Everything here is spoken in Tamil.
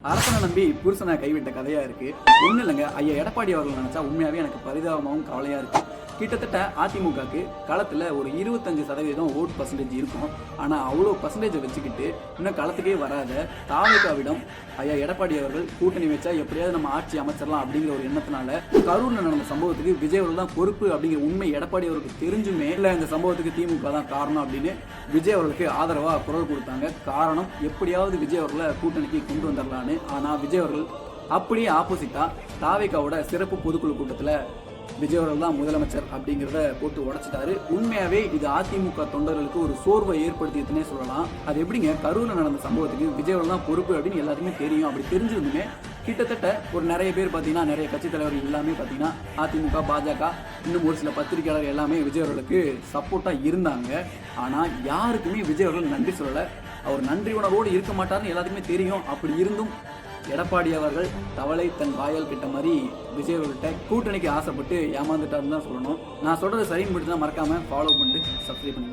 அரசனை நம்பி புருஷனை கைவிட்ட கதையா இருக்கு. ஒண்ணு இல்லைங்க, ஐயா எடப்பாடி அவர்கள் நினைச்சா உண்மையாவே எனக்கு பரிதாபமாகவும் கவலையா இருக்கு. கிட்டத்தட்ட அதிமுகக்கு களத்துல ஒரு 25% ஓட் பர்சன்டேஜ் இருக்கும். ஆனா அவ்வளோ பர்சன்டேஜை வச்சுக்கிட்டு இன்னும் களத்துக்கே வராத தாவேகாவிடம் ஐயா எடப்பாடி அவர்கள் கூட்டணி வச்சா எப்படியாவது நம்ம ஆட்சி அமைச்சிடலாம் அப்படிங்கிற ஒரு எண்ணத்தினால கரூர்ல நடந்த சம்பவத்துக்கு விஜய் அவர்கள் தான் பொறுப்பு அப்படிங்கிற உண்மை எடப்பாடி அவருக்கு தெரிஞ்சுமே இல்லை இந்த சம்பவத்துக்கு திமுக தான் காரணம் அப்படின்னு விஜய் அவர்களுக்கு ஆதரவா குரல் கொடுத்தாங்க. காரணம் எப்படியாவது விஜய் அவர்களை கூட்டணிக்கு கொண்டு வந்துடலான்னு. ஆனா விஜய் அவர்கள் அப்படியே ஆப்போசிட்டா தாவேகாவோட சிறப்பு பொதுக்குழு கூட்டத்துல விஜய் அவர்கள் தான் முதலமைச்சர் அப்படிங்கிறத போட்டு உடைச்சிட்டாரு. உண்மையாவே இது அதிமுக தொண்டர்களுக்கு ஒரு சோர்வை ஏற்படுத்தியதுன்னே சொல்லலாம். அது எப்படிங்க, கரூர்ல நடந்த சம்பவத்துக்கு விஜய் அவர்கள் தான் பொறுப்பு அப்படின்னு எல்லாருக்குமே தெரியும். அப்படி தெரிஞ்சிருந்துமே கிட்டத்தட்ட ஒரு நிறைய பேர் பார்த்தீங்கன்னா, நிறைய கட்சி தலைவர்கள் எல்லாமே பார்த்தீங்கன்னா அதிமுக, பாஜக, இன்னும் ஒரு சில பத்திரிகையாளர் எல்லாமே விஜய் அவர்களுக்கு சப்போர்ட்டா இருந்தாங்க. ஆனா யாருக்குமே விஜய் அவர்கள் நன்றி சொல்லலை. அவர் நன்றி உணர்வோடு இருக்க மாட்டார்னு எல்லாத்துக்குமே தெரியும். அப்படி இருந்தும் எடப்பாடி அவர்கள் தவளை தன் வாயால் கிட்ட மாதிரி விஜய் அவர்கள்ட்ட கூட்டணிக்கு ஆசைப்பட்டு ஏமாந்துட்டாருன்னு தான் சொல்லணும். நான் சொல்றது சரின்னு மட்டும் தான் மறக்காம ஃபாலோ பண்ணிட்டு சப்ஸ்கிரைப் பண்ணுங்க.